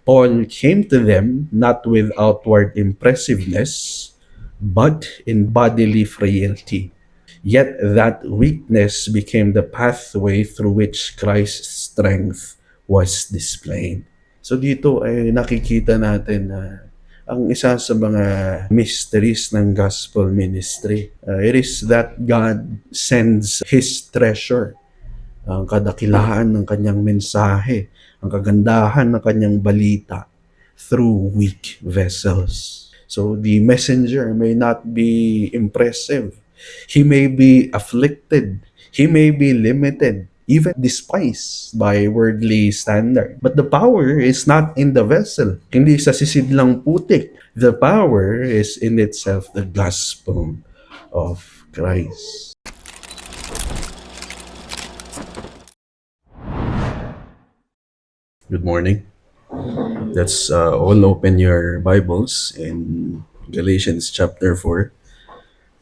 Paul came to them not with outward impressiveness, but in bodily frailty. Yet that weakness became the pathway through which Christ's strength was displayed. So dito ay nakikita natin na ang isa sa mga mysteries ng gospel ministry, it is that God sends His treasure, ang kadakilahan ng kanyang mensahe, ang kagandahan ng kanyang balita through weak vessels. So the messenger may not be impressive. He may be afflicted. He may be limited, even despised by worldly standard. But the power is not in the vessel. Hindi sa sisidlang putik. The power is in itself the gospel of Christ. Good morning. Let's all open your Bibles in Galatians chapter 4,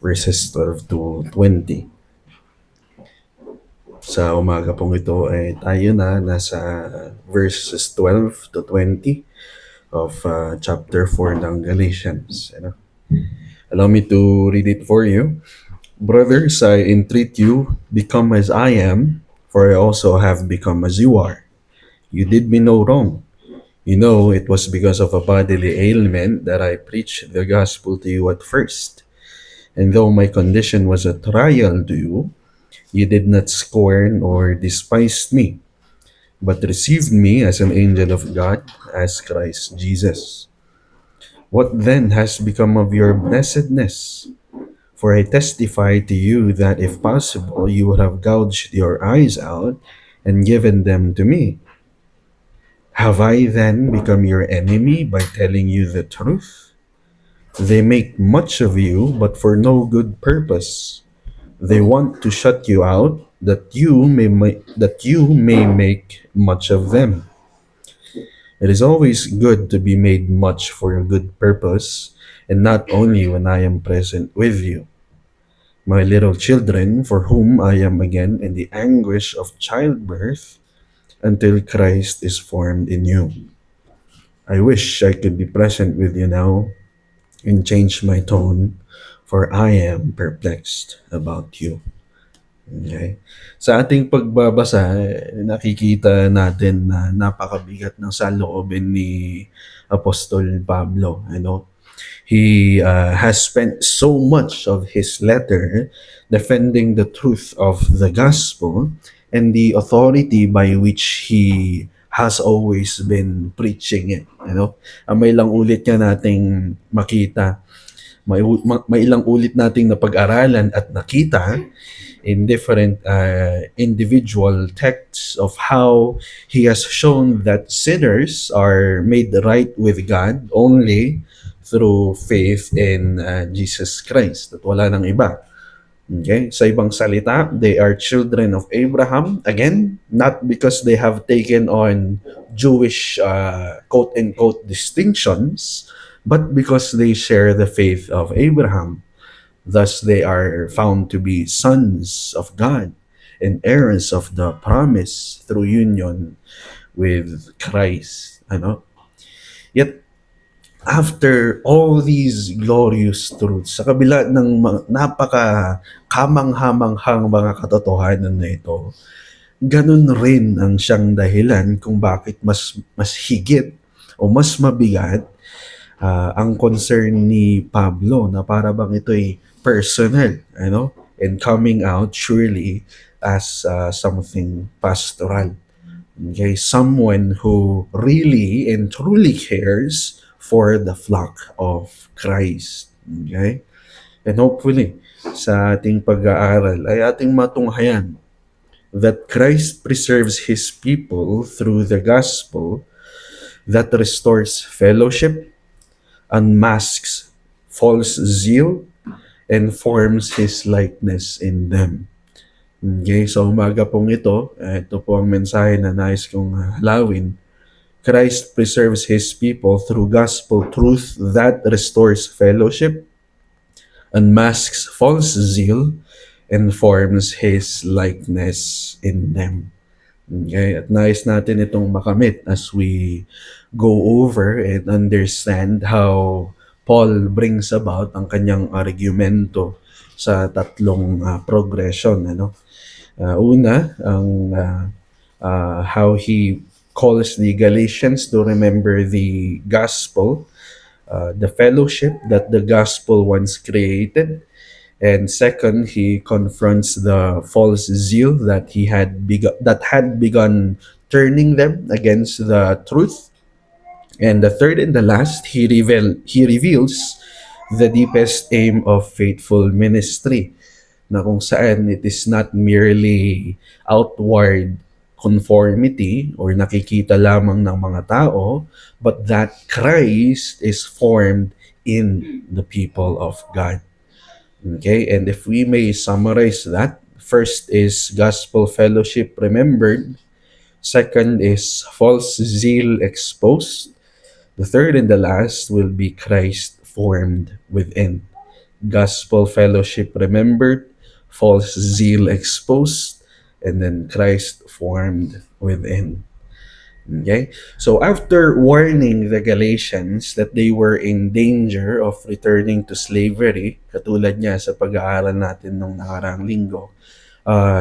verses 12 to 20. Sa umaga pong ito ay tayo na nasa verses 12 to 20 of chapter 4 ng Galatians. Allow me to read it for you. Brothers, I entreat you, become as I am, for I also have become as you are. You did me no wrong. You know, it was because of a bodily ailment that I preached the gospel to you at first. And though my condition was a trial to you, you did not scorn or despise me, but received me as an angel of God, as Christ Jesus. What then has become of your blessedness? For I testify to you that if possible, you would have gouged your eyes out and given them to me. Have I then become your enemy by telling you the truth? They make much of you, but for no good purpose. They want to shut you out, that you may make much of them. It is always good to be made much for a good purpose, and not only when I am present with you. My little children, for whom I am again in the anguish of childbirth, until Christ is formed in you. I wish I could be present with you now and change my tone, for I am perplexed about you. Okay. Sa ating pagbabasa, nakikita natin na napakabigat ng saloobin ni Apostol Pablo. He has spent so much of his letter defending the truth of the gospel and the authority by which he has always been preaching it. May ilang ulit nga nating makita, may ilang ulit nating napag-aralan at nakita in different individual texts of how he has shown that sinners are made right with God only through faith in Jesus Christ, at wala nang iba. Okay? Sa ibang salita, they are children of Abraham, again, not because they have taken on Jewish quote-unquote distinctions, but because they share the faith of Abraham. Thus, they are found to be sons of God and heirs of the promise through union with Christ. Yet, after all these glorious truths, sa kabila ng napaka-kamanghamanghang mga katotohanan na ito, ganun rin ang siyang dahilan kung bakit mas higit o mas mabigat ang concern ni Pablo, na para bang ito'y personal, and coming out surely as something pastoral. Okay, someone who really and truly cares for the flock of Christ. Okay? And hopefully, sa ating pag-aaral ay ating matunghayan that Christ preserves His people through the gospel that restores fellowship, unmasks false zeal, and forms His likeness in them. Okay, so umaga pong ito po ang mensahe na nais kong halawin. Christ preserves His people through gospel truth that restores fellowship, unmasks false zeal, and forms His likeness in them. Okay? At nais natin itong makamit as we go over and understand how Paul brings about ang kanyang argumento sa tatlong progression. Ano? Una, ang how he calls the Galatians to remember the gospel, the fellowship that the gospel once created. And second, he confronts the false zeal that had begun turning them against the truth. And the third and the last, he reveals the deepest aim of faithful ministry, na kung saan it is not merely outward conformity or nakikita lamang ng mga tao, but that Christ is formed in the people of God. Okay, and if we may summarize that, first is gospel fellowship remembered, second is false zeal exposed, the third and the last will be Christ formed within. Gospel fellowship remembered, false zeal exposed, and then Christ formed within. Okay? So after warning the Galatians that they were in danger of returning to slavery, katulad niya sa pag-aaral natin nung nakaraang linggo,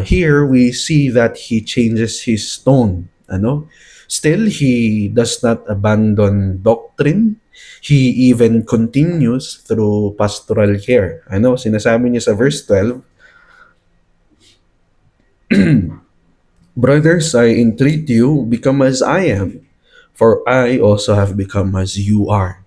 here we see that he changes his tone. Ano? Still, he does not abandon doctrine. He even continues through pastoral care. Ano? Sinasabi niya sa verse 12, "Brothers, I entreat you, become as I am, for I also have become as you are."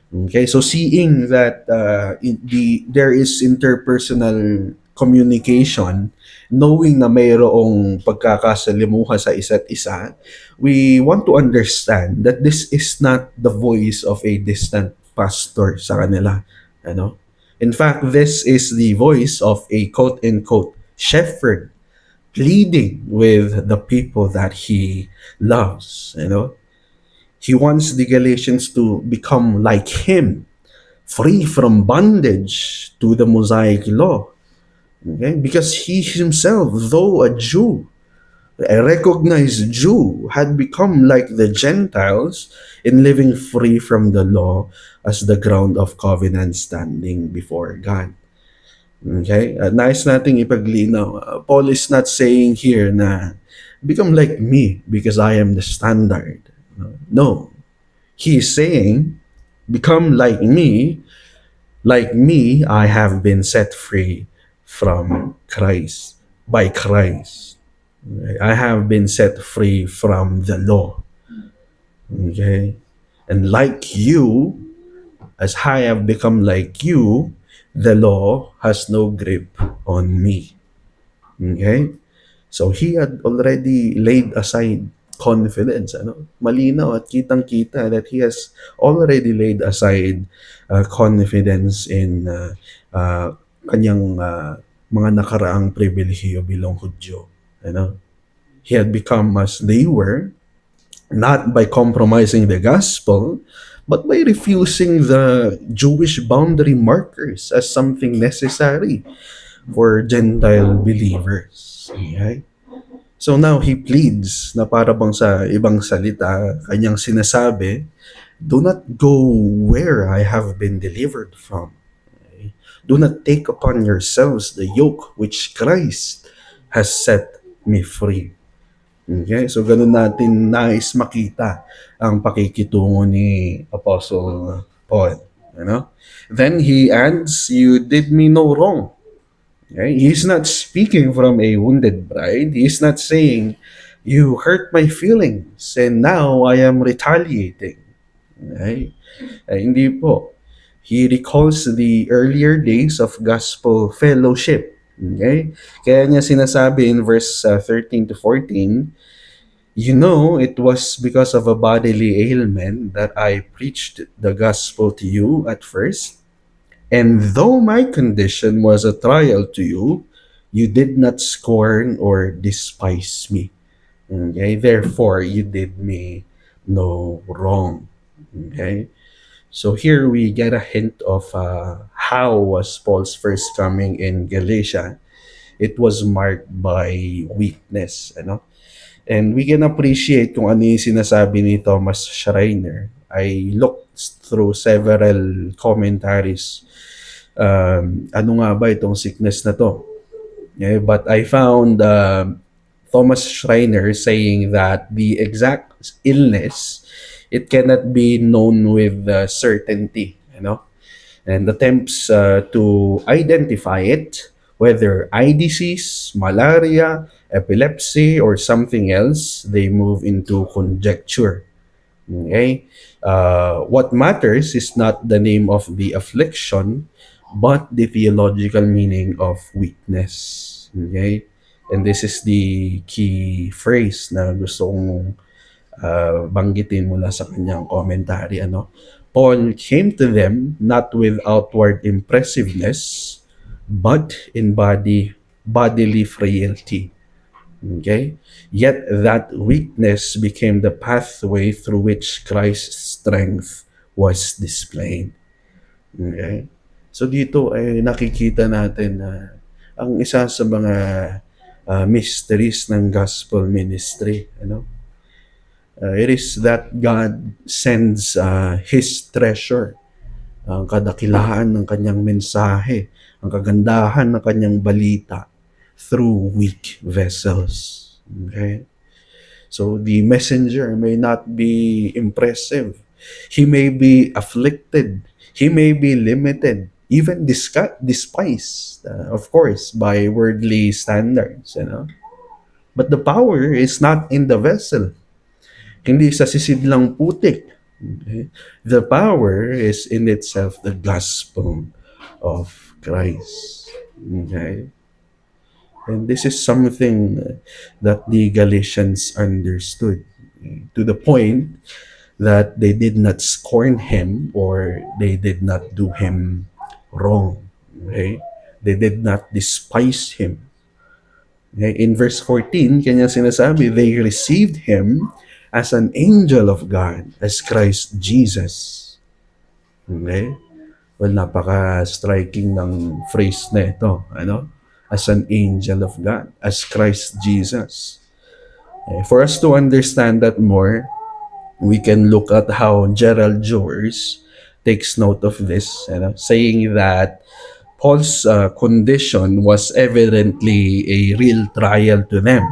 Okay, so seeing that there is interpersonal communication, knowing na mayroong pagkakasalimuha sa isa't isa, we want to understand that this is not the voice of a distant pastor sa kanila. Ano? In fact, this is the voice of a quote-unquote shepherd pleading with the people that he loves. You know, he wants the Galatians to become like him, free from bondage to the Mosaic law. Okay? Because he himself, though a Jew, a recognized Jew, had become like the Gentiles in living free from the law as the ground of covenant standing before God. Okay? Nice nating ipaglinaw. Paul is not saying here na become like me because I am the standard. No. He is saying, become like me. Like me, I have been set free from Christ, by Christ. I have been set free from the law. Okay? And like you, as I have become like you, the law has no grip on me. Okay? So he had already laid aside confidence. Ano? Malinaw at kitang-kita that he has already laid aside confidence in kanyang mga nakaraang pribilehiyo bilang Hudyo. Ano? He had become as they were, not by compromising the gospel, but by refusing the Jewish boundary markers as something necessary for Gentile believers. Okay? So now he pleads na para bang sa ibang salita, kanyang sinasabi, do not go where I have been delivered from. Okay? Do not take upon yourselves the yoke which Christ has set me free. Okay? So ganun natin nais makita ang pakikitungo ni Apostle Paul. You know? Then he adds, you did me no wrong. Okay? He's not speaking from a wounded bride. He's not saying, you hurt my feelings and now I am retaliating. Okay? Hindi po. He recalls the earlier days of gospel fellowship. Okay? Kaya niya sinasabi in verse 13 to 14, you know, it was because of a bodily ailment that I preached the gospel to you at first. And though my condition was a trial to you, you did not scorn or despise me. Okay? Therefore, you did me no wrong. Okay? So here we get a hint of how was Paul's first coming in Galatia. It was marked by weakness. Ano? And we can appreciate kung ano yung sinasabi ni Thomas Schreiner. I looked through several commentaries. Ano nga ba itong sickness na to? Yeah, but I found Thomas Schreiner saying that the exact illness, it cannot be known with certainty, and attempts to identify it, whether eye disease, malaria, epilepsy, or something else, they move into conjecture. Okay? What matters is not the name of the affliction, but the theological meaning of weakness. Okay? And this is the key phrase na gusto kong banggitin mula sa kanyang commentary. Paul came to them not with outward impressiveness, but in bodily frailty. Okay? Yet that weakness became the pathway through which Christ's strength was displayed. Okay? So dito ay nakikita natin na ang isa sa mga mysteries ng gospel ministry, it is that God sends His treasure, ang kadakilaan ng kanyang mensahe, ang kagandahan ng kanyang balita through weak vessels. Okay? So the messenger may not be impressive. He may be afflicted. He may be limited, even despised, of course, by worldly standards. But the power is not in the vessel. Hindi sa sisidlang putik. Okay? The power is in itself the gospel of Christ. Okay? And this is something that the Galatians understood, to the point that they did not scorn him or they did not do him wrong. Okay? They did not despise him. Okay? In verse 14, kanya sinasabi, they received him as an angel of God, as Christ Jesus. Okay? Well, napaka-striking ng phrase na ito. As an angel of God, as Christ Jesus. For us to understand that more, we can look at how Gerald Joers takes note of this, saying that Paul's condition was evidently a real trial to them.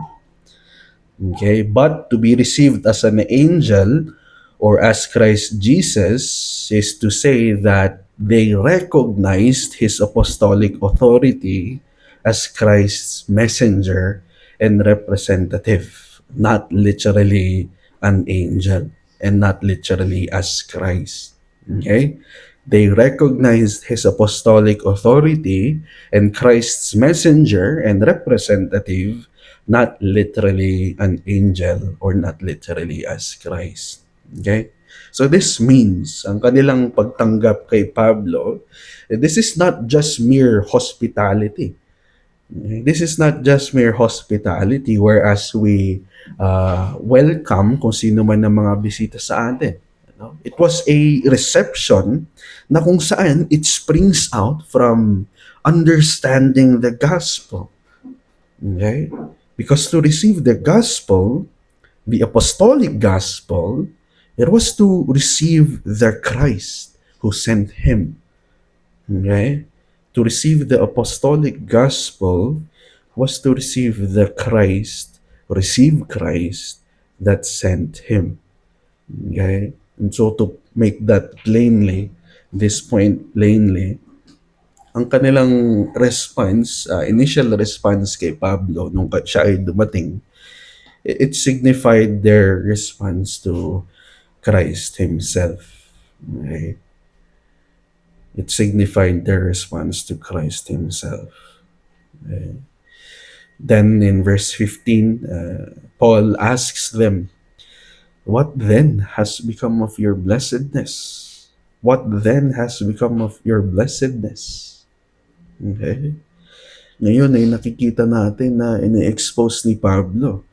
Okay, but to be received as an angel or as Christ Jesus is to say that they recognized his apostolic authority as Christ's messenger and representative, not literally an angel and not literally as Christ. Okay? They recognized his apostolic authority and Christ's messenger and representative, not literally an angel or not literally as Christ. Okay? So this means, ang kanilang pagtanggap kay Pablo, this is not just mere hospitality. This is not just mere hospitality whereas we welcome kung sino man ng mga bisita sa atin. It was a reception na kung saan it springs out from understanding the gospel. Okay? Because to receive the gospel, the apostolic gospel, it was to receive the Christ who sent him. Okay? To receive the apostolic gospel was to receive receive Christ that sent him. Okay? And so to make that plainly, this point plainly, ang kanilang response, initial response kay Pablo nung siya ay dumating, it signified their response to Christ himself. Okay? It signified their response to Christ himself. Okay? Then in verse 15, Paul asks them, what then has become of your blessedness? What then has become of your blessedness? Okay? Ngayon ay nakikita natin na ini-expose ni Pablo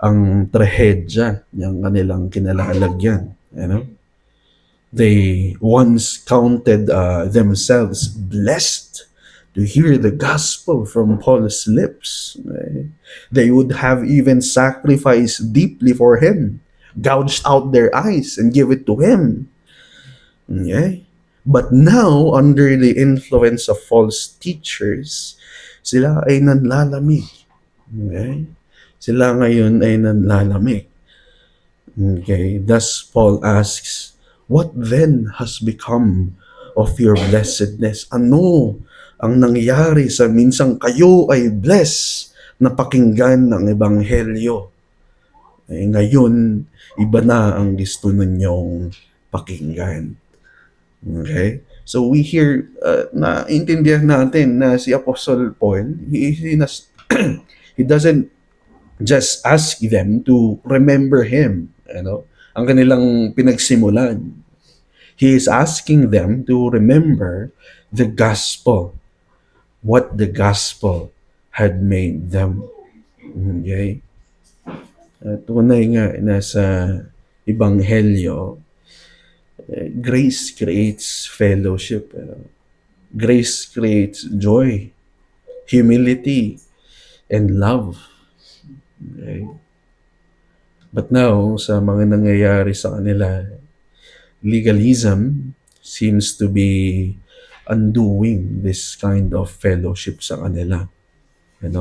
ang trahedya ng kanilang kinalalagyan. They once counted themselves blessed to hear the gospel from Paul's lips. Okay? They would have even sacrificed deeply for him, gouged out their eyes and give it to him. Okay? But now, under the influence of false teachers, sila ay nanlalamig. Okay? Sila ngayon ay nanlalamig. Okay? Thus, Paul asks, what then has become of your blessedness? Ano ang nangyari sa minsang kayo ay blessed na pakinggan ng Ebanghelyo? Eh, ngayon, iba na ang gusto ninyong pakinggan. Okay? So we hear, naintindihan natin na si Apostle Paul, he doesn't just ask them to remember him, ang kanilang pinagsimulan. He is asking them to remember the gospel, what the gospel had made them. Okay? Tunay nga na sa Ebanghelyo, grace creates fellowship. Grace creates joy, humility, and love. Okay? But now, sa mga nangyayari sa kanila, legalism seems to be undoing this kind of fellowship sa kanila. And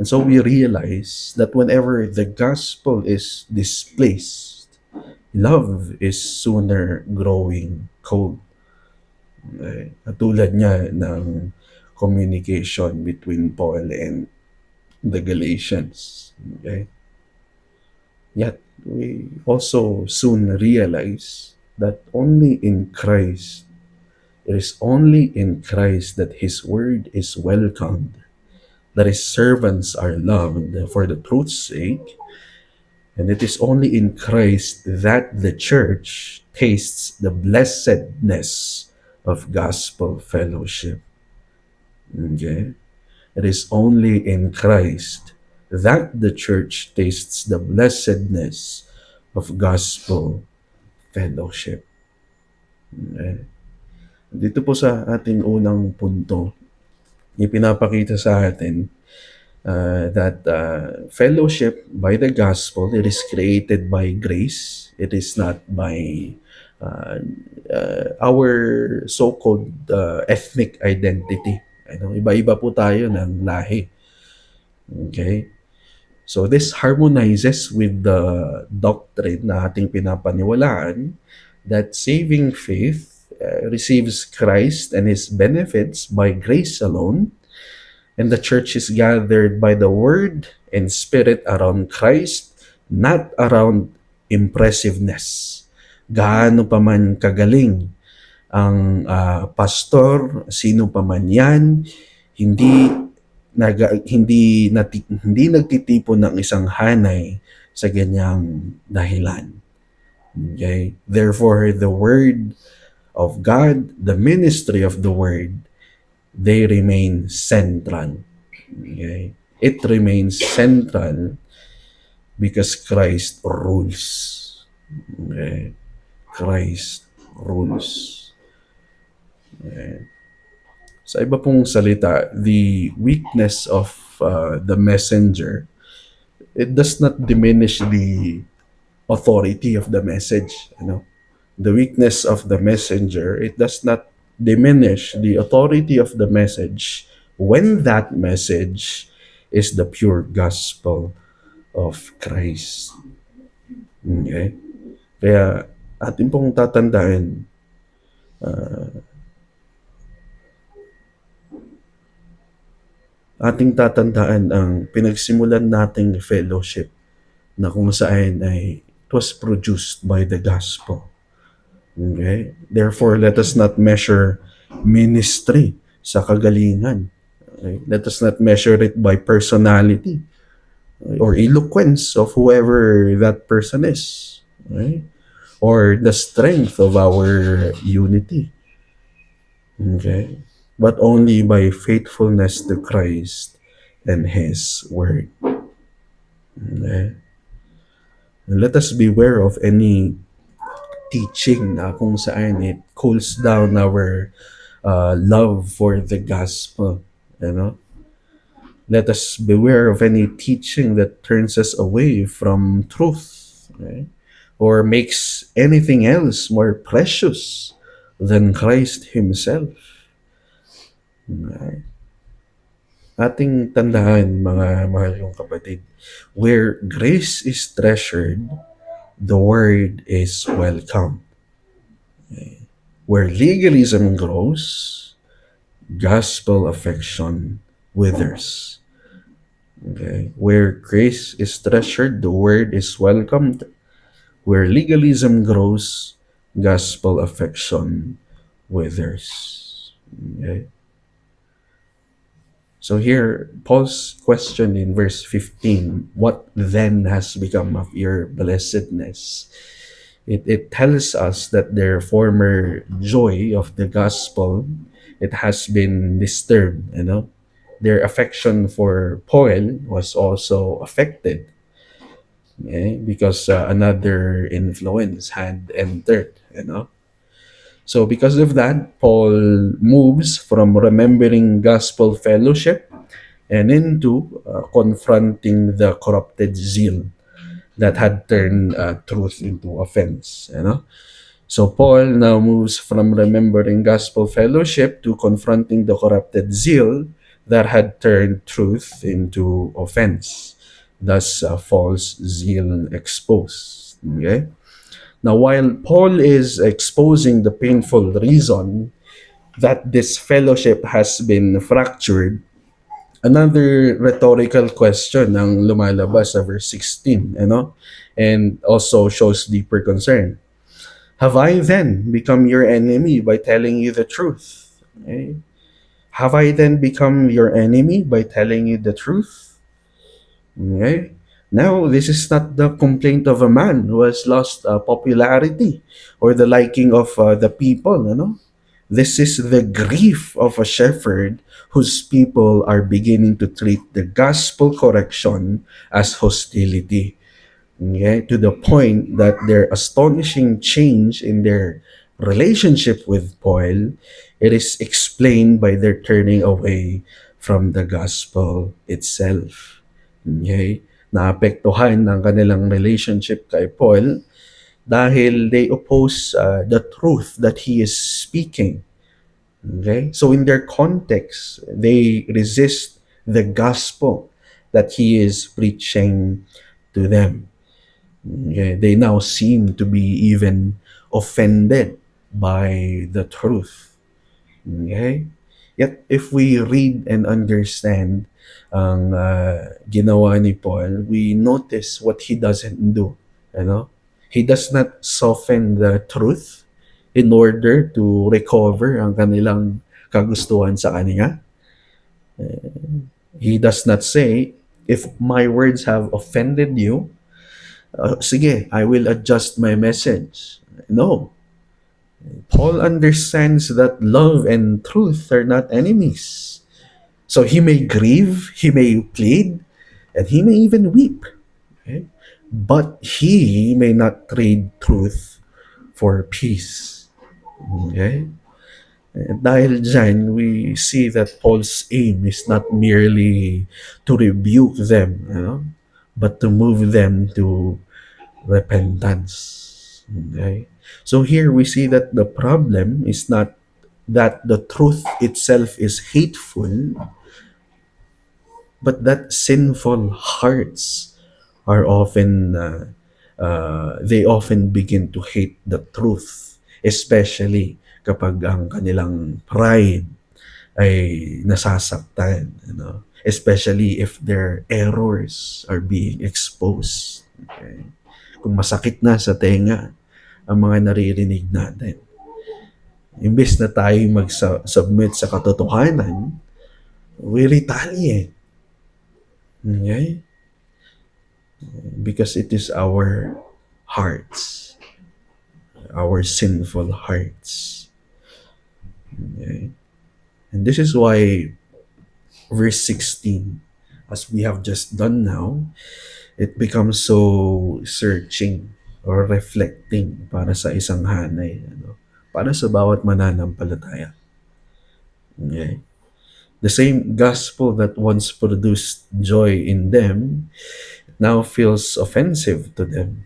so we realize that whenever the gospel is displaced, love is sooner growing cold. Okay? Katulad niya ng communication between Paul and the Galatians. Okay? Yet, we also soon realize that only in Christ, it is only in Christ that His word is welcomed, that His servants are loved for the truth's sake, and it is only in Christ that the church tastes the blessedness of gospel fellowship. Okay? It is only in Christ that the church tastes the blessedness of gospel fellowship. Okay? Dito po sa ating unang punto, ipinapakita sa atin that fellowship by the gospel, it is created by grace. It is not by our so-called ethnic identity. Iba-iba po tayo ng lahi. Okay? So this harmonizes with the doctrine na ating pinapaniwalaan that saving faith receives Christ and His benefits by grace alone, and the church is gathered by the Word and Spirit around Christ, not around impressiveness. Gaano pa man kagaling ang pastor, sino pa man yan, hindi nagtitipon ng isang hanay sa ganyang dahilan. Okay? Therefore, the Word of God, the ministry of the Word, they remain central. Okay? It remains central because Christ rules. Okay? Christ rules. Okay? Sa iba pong salita, the weakness of the messenger, it does not diminish the authority of the message. The weakness of the messenger, it does not diminish the authority of the message when that message is the pure gospel of Christ. Okay? Kaya atin pong tatandaan, ang pinagsimulan nating fellowship na kung saan ay it was produced by the gospel. Okay? Therefore, let us not measure ministry sa kagalingan. Okay? Let us not measure it by personality or eloquence of whoever that person is. Okay? Or the strength of our unity. Okay? But only by faithfulness to Christ and His Word. Okay? And let us beware of any teaching na kung saan it cools down our love for the gospel. You know, let us beware of any teaching that turns us away from truth, right? Or makes anything else more precious than Christ Himself. Right? Ating tandaan, mga mahal kong kapatid, where grace is treasured, the word is welcome. Where legalism grows, gospel affection withers. Okay? Where grace is treasured, the word is welcomed. Where legalism grows, gospel affection withers. Okay? So here, Paul's question in verse 15, what then has become of your blessedness? It tells us that their former joy of the gospel, it has been disturbed, you know. Their affection for Paul was also affected, okay, because another influence had entered, you know. So because of that, Paul moves from remembering gospel fellowship and into confronting the corrupted zeal that had turned truth into offense. You know, so Paul now moves from remembering gospel fellowship to confronting the corrupted zeal that had turned truth into offense. Thus, false zeal exposed. Okay. Now, while Paul is exposing the painful reason that this fellowship has been fractured, another rhetorical question ang lumalabas sa verse 16, you know, and also shows deeper concern. Have I then become your enemy by telling you the truth? Okay. Have I then become your enemy by telling you the truth? Okay. Now, this is not the complaint of a man who has lost popularity or the liking of the people, you know. This is the grief of a shepherd whose people are beginning to treat the gospel correction as hostility. Okay, to the point that their astonishing change in their relationship with Paul, it is explained by their turning away from the gospel itself. Okay, naapektuhan ng kanilang relationship kay Paul dahil they oppose the truth that he is speaking. Okay, so in their context, they resist the gospel that he is preaching to them. Okay, they now seem to be even offended by the truth. Okay? Yet, if we read and understand ang ginawa ni Paul, we notice what he doesn't do. You know? He does not soften the truth in order to recover ang kanilang kagustuhan sa kanya. He does not say, if my words have offended you, sige, I will adjust my message. No. Paul understands that love and truth are not enemies. So he may grieve, he may plead, and he may even weep. Okay? But he may not trade truth for peace. Okay? Dahil dyan, we see that Paul's aim is not merely to rebuke them, you know, but to move them to repentance. Okay? So here we see that the problem is not that the truth itself is hateful, but that sinful hearts are often they often begin to hate the truth, especially kapag ang kanilang pride ay nasasaktan, you know, especially if their errors are being exposed. Okay? Kung masakit na sa tenga ang mga naririnig natin, imbes na tayo mag-submit sa katotohanan, we retaliate. Okay? Because it is our hearts, our sinful hearts. Okay? And this is why verse 16, as we have just done now, it becomes so searching or reflecting para sa isang hanay, ano, para sa bawat mananampalataya. Okay? The same gospel that once produced joy in them now feels offensive to them.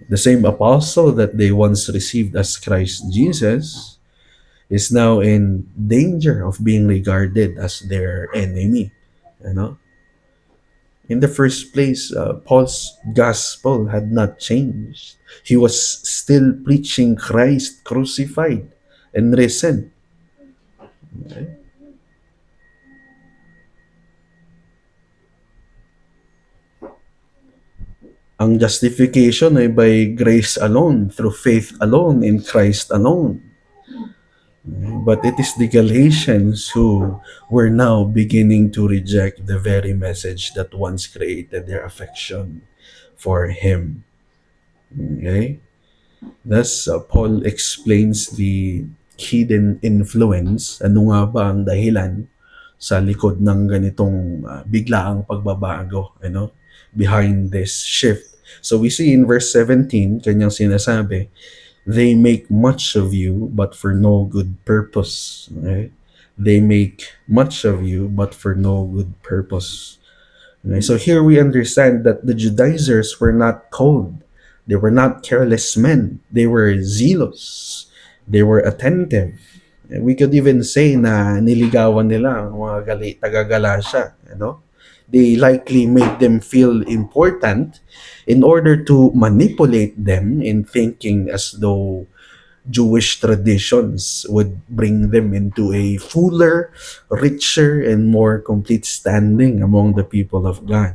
The same apostle that they once received as Christ Jesus is now in danger of being regarded as their enemy. You know, in the first place, Paul's gospel had not changed. He was still preaching Christ crucified and risen. Okay? Ang justification ay by grace alone, through faith alone, in Christ alone. But it is the Galatians who were now beginning to reject the very message that once created their affection for him. Okay? Thus, Paul explains the hidden influence. Ano nga ba ang dahilan sa likod ng ganitong biglaang pagbabago, behind this shift. So we see in verse 17, kanyang sinasabi, they make much of you, but for no good purpose. Okay? They make much of you, but for no good purpose. Okay? So here we understand that the Judaizers were not cold. They were not careless men. They were zealous. They were attentive. We could even say na niligawan nila ang mga taga-Galatia. They likely made them feel important in order to manipulate them in thinking as though Jewish traditions would bring them into a fuller, richer, and more complete standing among the people of God.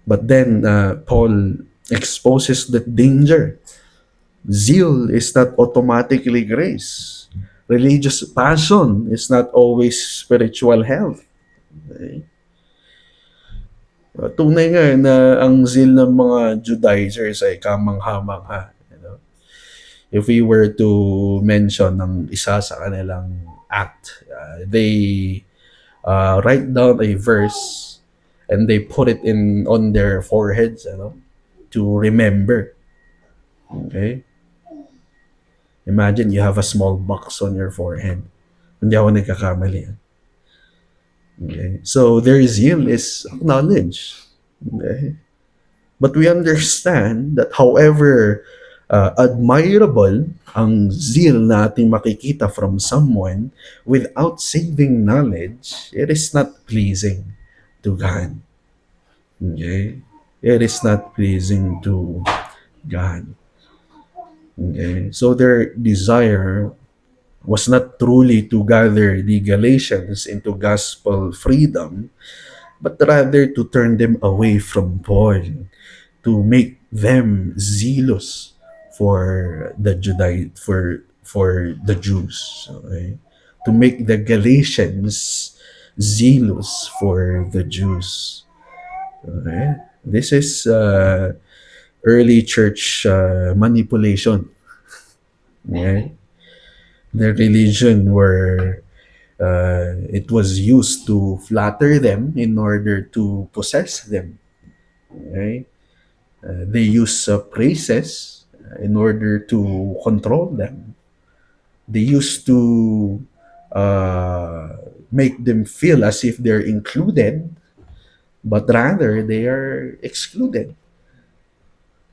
But then Paul exposes the danger. Zeal is not automatically grace. Religious passion is not always spiritual health. Okay? Tunay nga na ang zeal ng mga Judaizers ay kamangha-mangha. If we were to mention ng isa sa kanilang act, they write down a verse and they put it in on their foreheads, to remember. Okay? Imagine you have a small box on your forehead. Hindi ako nagkakamali. Okay? So their zeal is acknowledged. Okay? But we understand that however admirable ang zeal na ating makikita from someone, without saving knowledge, it is not pleasing to God. Okay? It is not pleasing to God. Okay? So their desire was not truly to gather the Galatians into gospel freedom, but rather to turn them away from Paul, to make them zealous for the for the Jews, okay? To make the Galatians zealous for the Jews. Okay? This is early church manipulation. Okay? The religion where it was used to flatter them in order to possess them. Okay? They use praises in order to control them. They used to make them feel as if they're included, but rather they are excluded.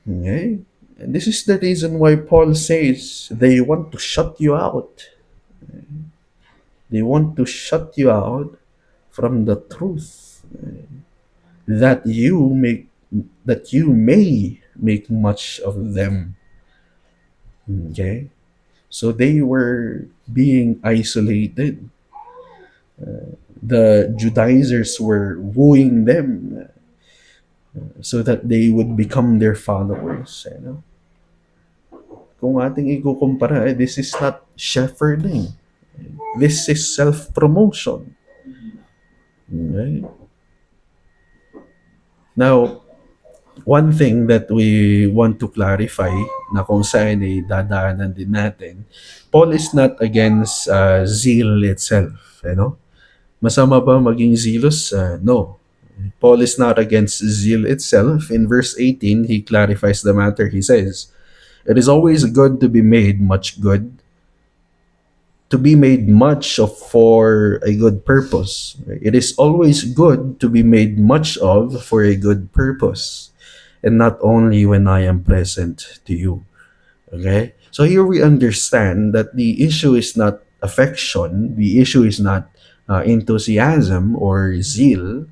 Okay? And this is the reason why Paul says they want to shut you out. They want to shut you out from the truth, that you may make much of them. Okay? So they were being isolated. The Judaizers were wooing them so that they would become their followers. Kung ating ikukumpara, this is not shepherding. This is self-promotion. Okay? Now, one thing that we want to clarify na kung saan ay dadaanan din natin, Paul is not against zeal itself. Masama ba maging zealous? No. Paul is not against zeal itself. In verse 18, he clarifies the matter. He says, "It is always good to be made much good, to be made much of for a good purpose. It is always good to be made much of for a good purpose, and not only when I am present to you. Okay? So here we understand that the issue is not affection, the issue is not enthusiasm or zeal.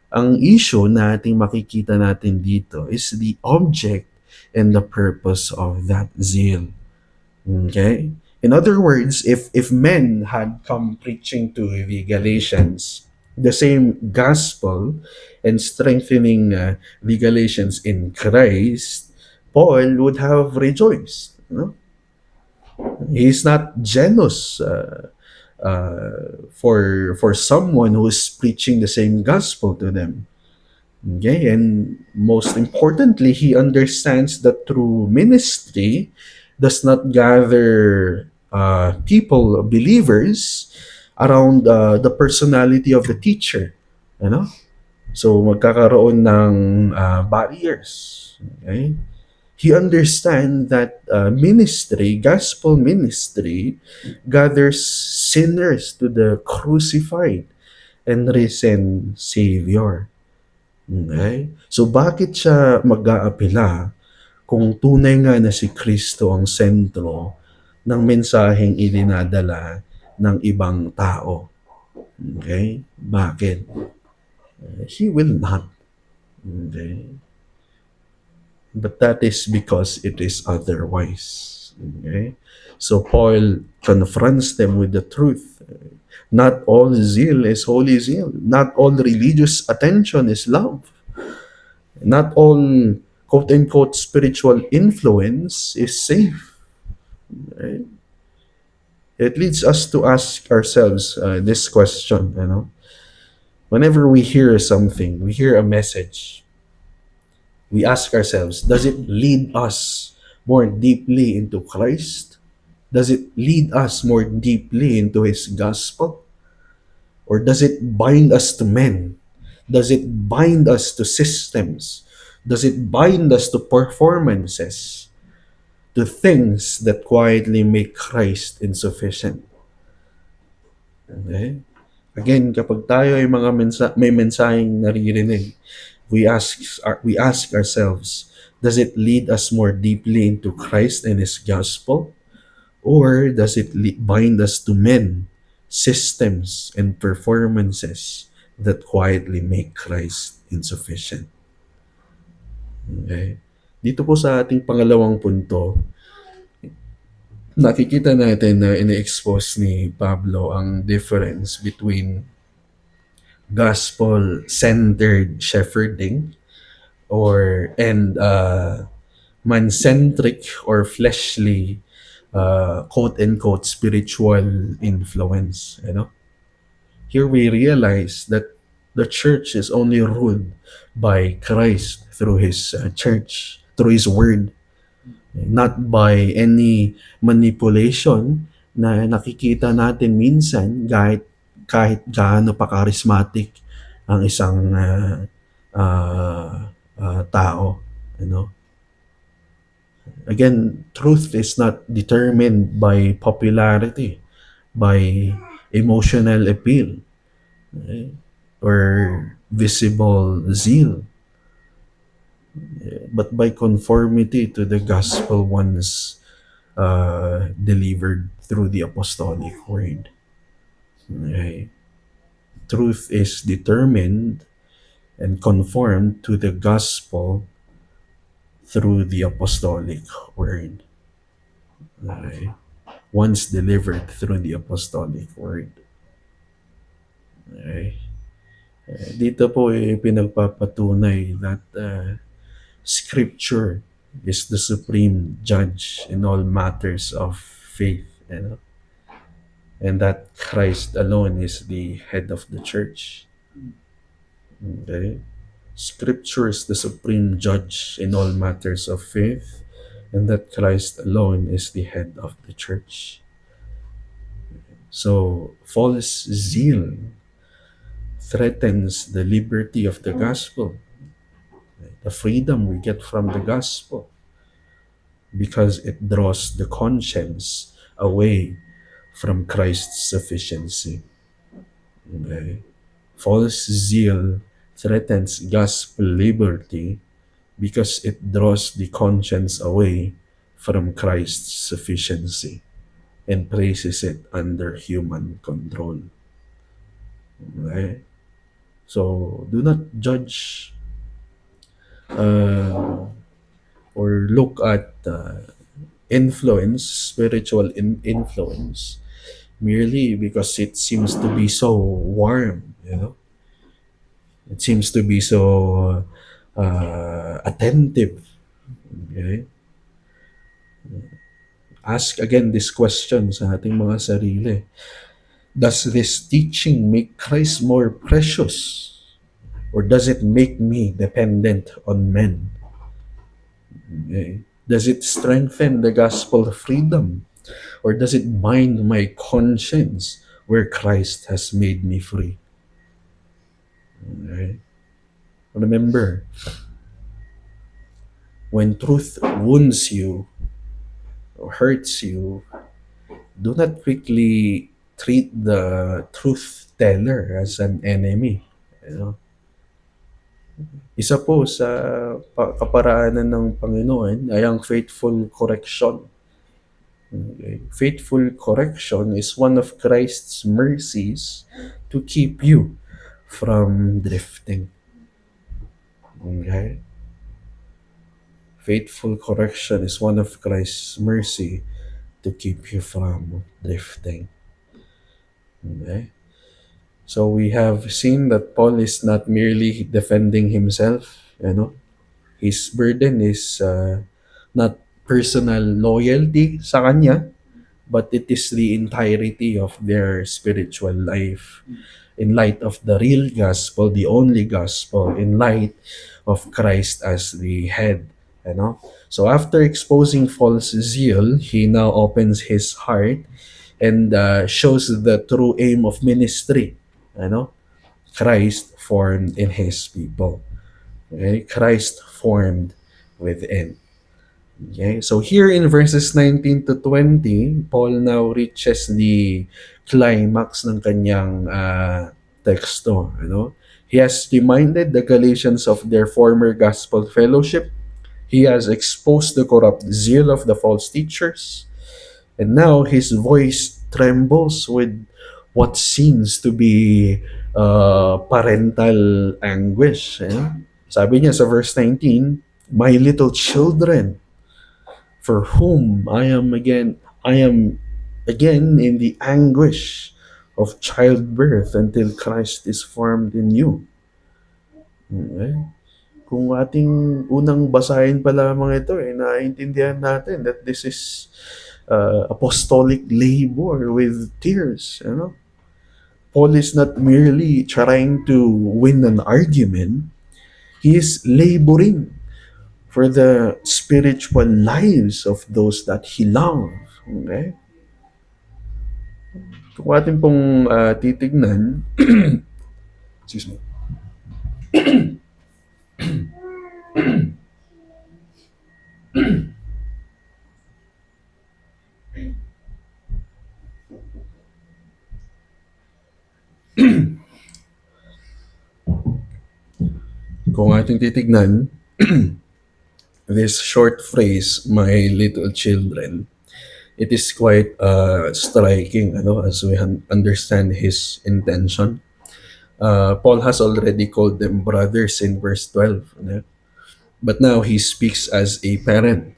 Ang issue na ating makikita natin dito is the object and the purpose of that zeal. Okay? In other words, if men had come preaching to the Galatians the same gospel and strengthening the Galatians in Christ, Paul would have rejoiced. You know? He's not jealous for someone who is preaching the same gospel to them. Okay, and most importantly, he understands that true ministry does not gather people, believers, around the personality of the teacher. You know? So magkakaroon ng barriers. Okay? He understands that ministry, gospel ministry, gathers sinners to the crucified and risen Savior. Okay? So bakit siya mag-aapela kung tunay nga na si Kristo ang sentro ng mensaheng idinadala ng ibang tao? Okay? Bakit? He will not. Okay? But that is because it is otherwise. Okay? So Paul confronts them with the truth. Not all zeal is holy zeal. Not all religious attention is love. Not all quote unquote spiritual influence is safe. Right? It leads us to ask ourselves this question, you know. Whenever we hear something, we hear a message, we ask ourselves, does it lead us more deeply into Christ? Does it lead us more deeply into His gospel? Or does it bind us to men? Does it bind us to systems? Does it bind us to performances? To things that quietly make Christ insufficient? Okay? Again, kapag tayo ay mga may mensaheng naririnig, we ask ourselves, does it lead us more deeply into Christ and His gospel? Or does it bind us to men, systems, and performances that quietly make Christ insufficient? Okay? Dito po sa ating pangalawang punto, nakikita natin na ine-expose ni Pablo ang difference between gospel-centered shepherding and man-centric or fleshly quote-unquote spiritual influence. You know? Here we realize that the church is only ruled by Christ through His church, through His word, not by any manipulation na nakikita natin minsan kahit gaano pa charismatic ang isang tao, you know. Again, truth is not determined by popularity, by emotional appeal, okay, or visible zeal, but by conformity to the gospel once delivered through the apostolic word. Okay. Truth is determined and conformed to the gospel through the apostolic word. Okay. Once delivered through the apostolic word. Okay. Dito po pinagpapatunay that Scripture is the supreme judge in all matters of faith, you know? And that Christ alone is the head of the church. Okay? Scripture is the supreme judge in all matters of faith, and that Christ alone is the head of the church. So, false zeal threatens the liberty of the gospel, the freedom we get from the gospel, because it draws the conscience away from Christ's sufficiency. Okay? False zeal threatens gospel liberty because it draws the conscience away from Christ's sufficiency and places it under human control. Okay? So, do not judge or look at influence, spiritual influence, merely because it seems to be so warm, you know? It seems to be so attentive. Okay? Ask again this question sa ating mga sarili. Does this teaching make Christ more precious? Or does it make me dependent on men? Okay? Does it strengthen the gospel of freedom? Or does it bind my conscience where Christ has made me free? Okay? Remember, when truth wounds you or hurts you, do not quickly treat the truth teller as an enemy. You know? Isa po sa kaparaanan ng Panginoon ay ang faithful correction. Okay. Faithful correction is one of Christ's mercies to keep you from drifting. Okay? Faithful correction is one of Christ's mercy to keep you from drifting. Okay? So we have seen that Paul is not merely defending himself, you know. His burden is not personal loyalty sa kanya, but it is the entirety of their spiritual life. In light of the real gospel, the only gospel, in light of Christ as the head, you know. So after exposing false zeal, he now opens his heart and shows the true aim of ministry, you know. Christ formed in his people. Okay? Christ formed within. Okay? So here in verses 19 to 20, Paul now reaches the climax ng kanyang teksto. You know? He has reminded the Galatians of their former gospel fellowship. He has exposed the corrupt zeal of the false teachers. And now his voice trembles with what seems to be parental anguish. Sabi niya sa verse 19, "My little children, for whom I am again in the anguish of childbirth until Christ is formed in you." Okay? Kung ating unang basahin pa lamang ito, naiintindihan natin that this is apostolic labor with tears. You know? Paul is not merely trying to win an argument, he is laboring for the spiritual lives of those that he loves. Okay? Kung atin pong titignan, excuse me, kung ating titignan, this short phrase, "my little children," it is quite striking, as we understand his intention. Paul has already called them brothers in verse 12. But now he speaks as a parent.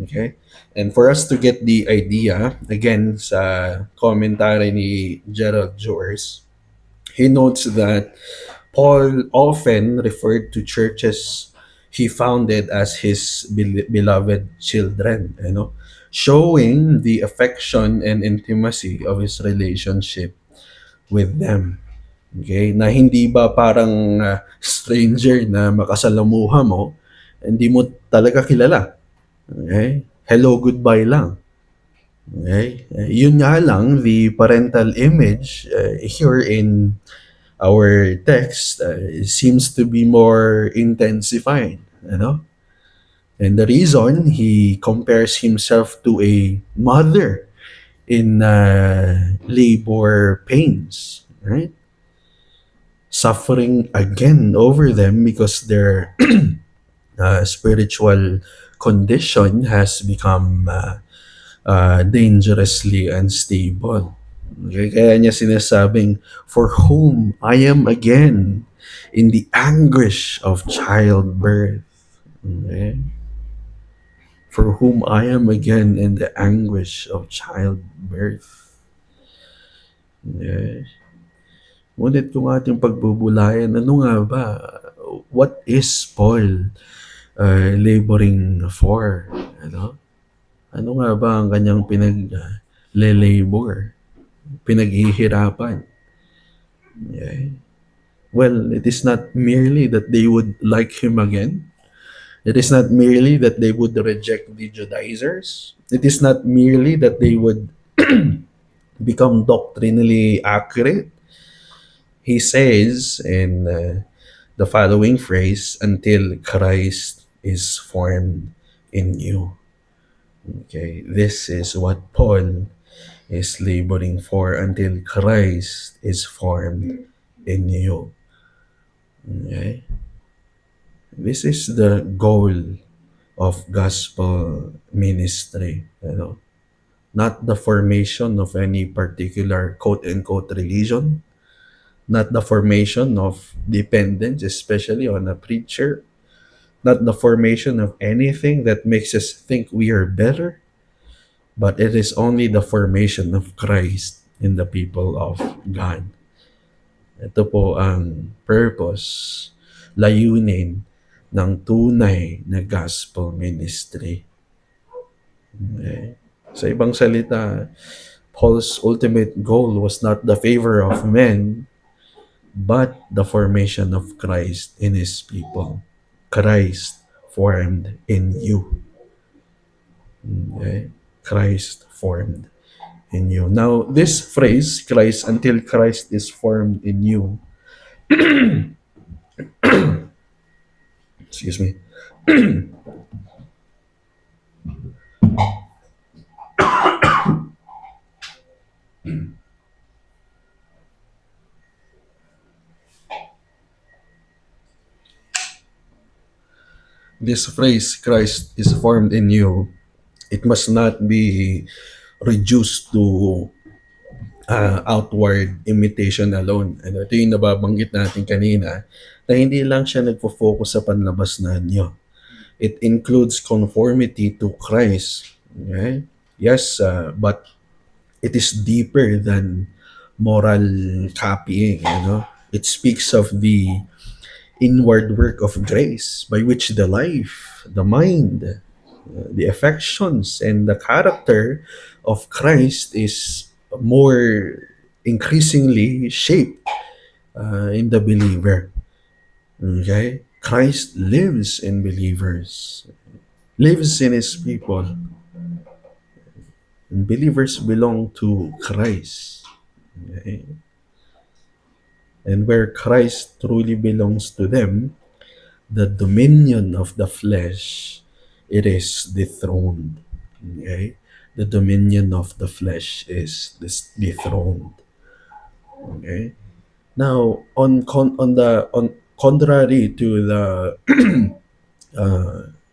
Okay? And for us to get the idea, again, sa commentary ni Gerald Joers, he notes that Paul often referred to churches he founded as his beloved children, showing the affection and intimacy of his relationship with them. Okay? Na hindi ba parang stranger na makasalamuha mo, hindi mo talaga kilala. Okay? Hello, goodbye lang. Okay? Yun nga lang, the parental image here in our text seems to be more intensified. And the reason, he compares himself to a mother in labor pains, right? Suffering again over them because their spiritual condition has become dangerously unstable. Okay? Kaya niya sinasabing, for whom I am again in the anguish of childbirth. Okay? For whom I am again in the anguish of childbirth. Okay? Ngunit kung ating pagbubulayan, ano nga ba? What is Paul laboring for? Ano? Ano nga ba ang kanyang labor pinaghihirapan? Okay? Well, it is not merely that they would like him again. It is not merely that they would reject the Judaizers. It is not merely that they would become doctrinally accurate. He says in the following phrase, until Christ is formed in you. Okay, this is what Paul is laboring for until Christ is formed in you. Okay? This is the goal of gospel ministry. You know? Not the formation of any particular quote-unquote religion, not the formation of dependence, especially on a preacher, not the formation of anything that makes us think we are better, but it is only the formation of Christ in the people of God. Ito po ang purpose, layunin ng tunay na gospel ministry. Okay. Sa ibang salita, Paul's ultimate goal was not the favor of men, but the formation of Christ in his people. Christ formed in you. Okay? Christ formed in you. Now, this phrase, Christ, until Christ is formed in you, excuse me, this phrase, Christ is formed in you, it must not be reduced to outward imitation alone. Ano, ito yung nababanggit natin kanina na hindi lang siya nagfo-focus sa panlabas na anyo. It includes conformity to Christ. Okay? Yes, but it is deeper than moral copying. You know? It speaks of the inward work of grace by which the life, the mind, the affections, and the character of Christ is more increasingly shaped in the believer. Okay? Christ lives in believers, lives in his people. And believers belong to Christ. Okay? And where Christ truly belongs to them, the dominion of the flesh, it is dethroned. Okay? The dominion of the flesh is dethroned. Okay? Now, on contrary to the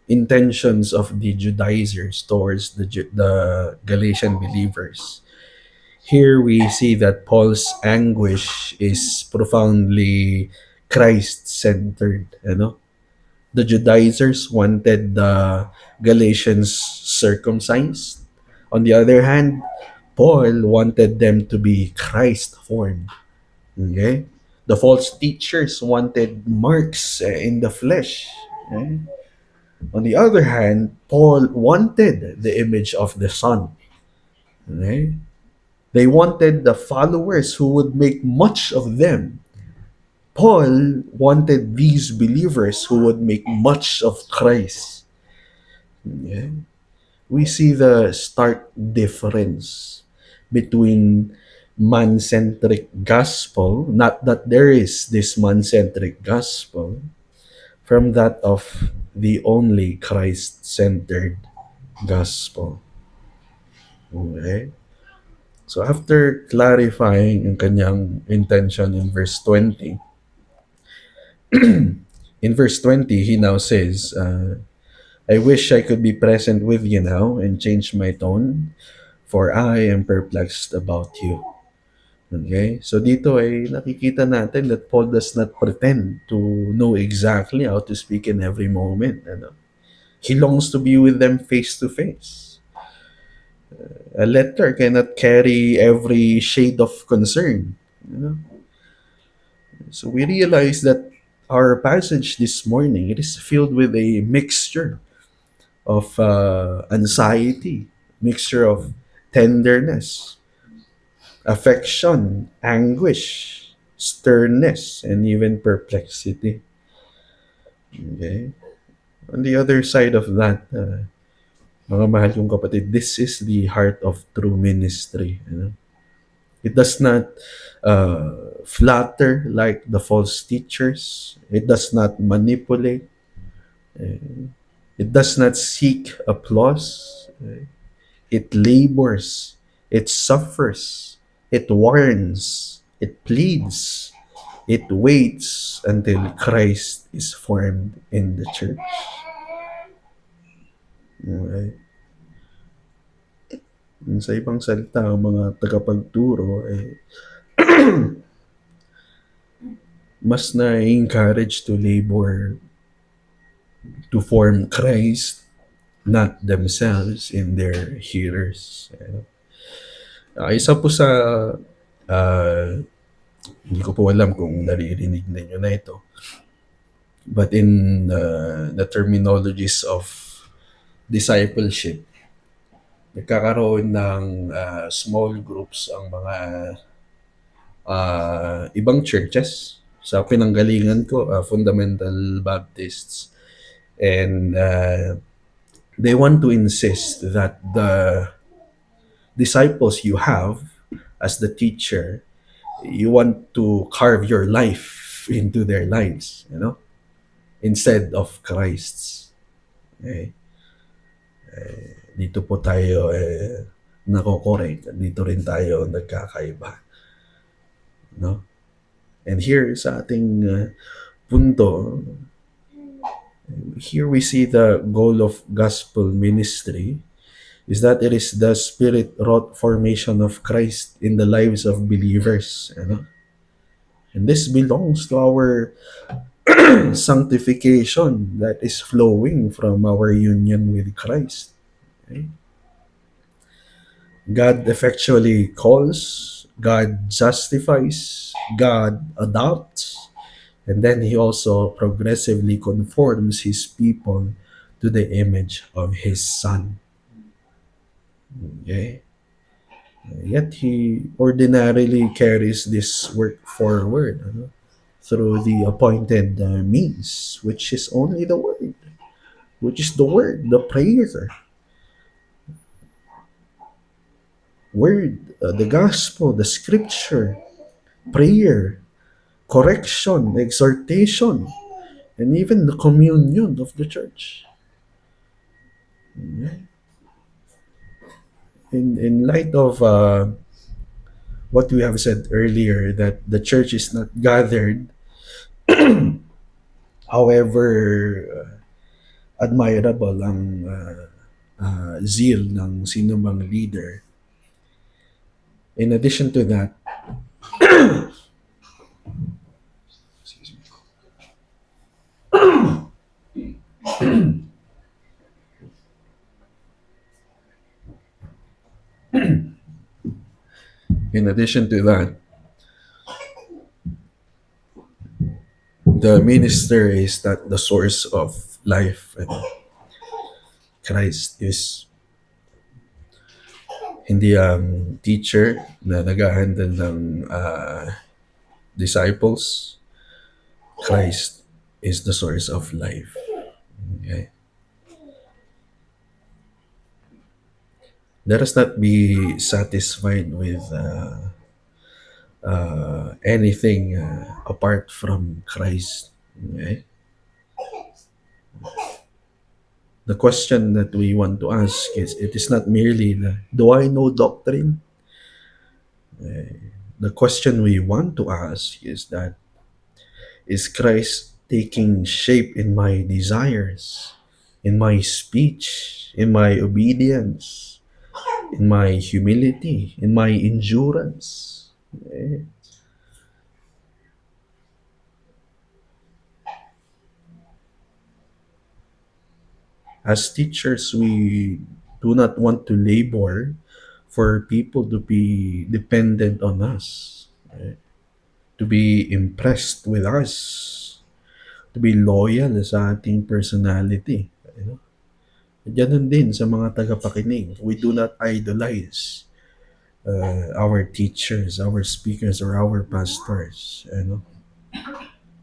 intentions of the Judaizers towards the Galatian believers, here we see that Paul's anguish is profoundly Christ-centered. Ano? The Judaizers wanted the Galatians circumcised. On the other hand, Paul wanted them to be Christ-formed. Okay? The false teachers wanted marks in the flesh. Okay? On the other hand, Paul wanted the image of the Son. Okay? They wanted the followers who would make much of them. Paul wanted these believers who would make much of Christ. Okay? We see the stark difference between man-centric gospel, not that there is this man-centric gospel, from that of the only Christ-centered gospel. Okay? So after clarifying ang kanyang intention in verse 20, in verse 20, he now says, I wish I could be present with you now and change my tone, for I am perplexed about you. Okay? So dito ay nakikita natin that Paul does not pretend to know exactly how to speak in every moment. Ano? He longs to be with them face to face. A letter cannot carry every shade of concern. You know? So we realize that our passage this morning, it is filled with a mixture of anxiety, mixture of tenderness, affection, anguish, sternness, and even perplexity. Okay? On the other side of that, mga mahal kong kapatid, this is the heart of true ministry. You know? It does not flatter like the false teachers. It does not manipulate. It does not seek applause. It labors. It suffers. It warns. It pleads. It waits until Christ is formed in the church. Okay? Sa ibang salita, ang mga tagapagturo ay mas na-encourage to labor to form Christ, not themselves in their hearers. Isa po sa hindi ko po alam kung naririnig ninyo na ito. But in the terminologies of discipleship, nagkakaroon ng small groups ang mga ibang churches. Sa pinanggalingan ko, Fundamental Baptists. And they want to insist that the disciples you have as the teacher, you want to carve your life into their lives, you know, instead of Christ's. Okay? Dito po tayo nako-correct. Dito rin tayo nagkakaiba. No? And here sa ating punto, here we see the goal of gospel ministry is that it is the spirit-wrought formation of Christ in the lives of believers. You know? And this belongs to our sanctification that is flowing from our union with Christ. Okay? God effectually calls, God justifies, God adopts, and then He also progressively conforms His people to the image of His Son. Okay? Yet He ordinarily carries this work forward through the appointed means, which is only the Word, which is the Word, the prayer. Word, the gospel, the scripture, prayer, correction, exhortation, and even the communion of the church. In light of what we have said earlier, that the church is not gathered, however admirable ang zeal ng sino mang leader. In addition to that, in addition to that, the minister is not the source of life. Christ is. Hindi ang teacher na nag-handle ng disciples. Christ is the source of life. Okay? Let us not be satisfied with anything apart from Christ. Okay? The question that we want to ask is, it is not merely do I know doctrine? The question we want to ask is that, is Christ taking shape in my desires, in my speech, in my obedience, in my humility, in my endurance? Eh, As teachers, we do not want to labor for people to be dependent on us, to be impressed with us, to be loyal sa ating personality. You know? Ganun din sa mga tagapakinig. We do not idolize our teachers, our speakers, or our pastors. You know?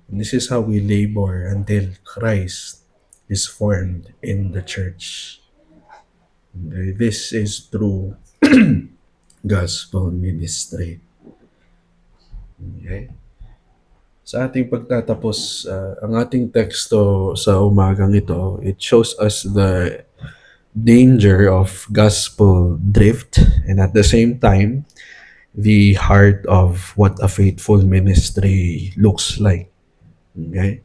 And this is how we labor until Christ is formed in the church. This is through gospel ministry. Okay? Sa ating pagtatapos, ang ating teksto sa umagang ito, it shows us the danger of gospel drift, and at the same time, the heart of what a faithful ministry looks like. Okay?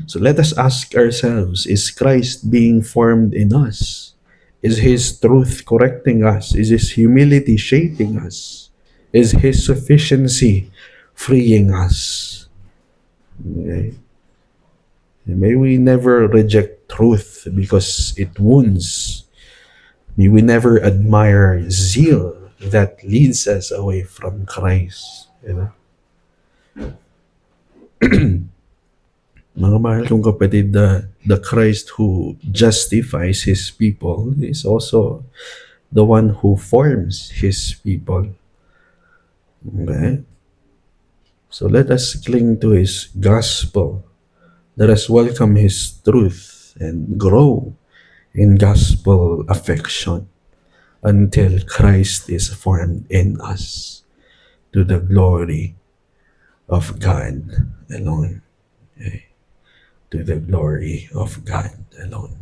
So let us ask ourselves, is Christ being formed in us? Is His truth correcting us? Is His humility shaping us? Is His sufficiency freeing us? Okay? May we never reject truth because it wounds. May we never admire zeal that leads us away from Christ. You know? Mga mahal kong kapatid, the Christ who justifies His people is also the one who forms His people. Okay? So let us cling to His gospel. Let us welcome His truth and grow in gospel affection until Christ is formed in us to the glory of God alone. Okay? To the glory of God alone.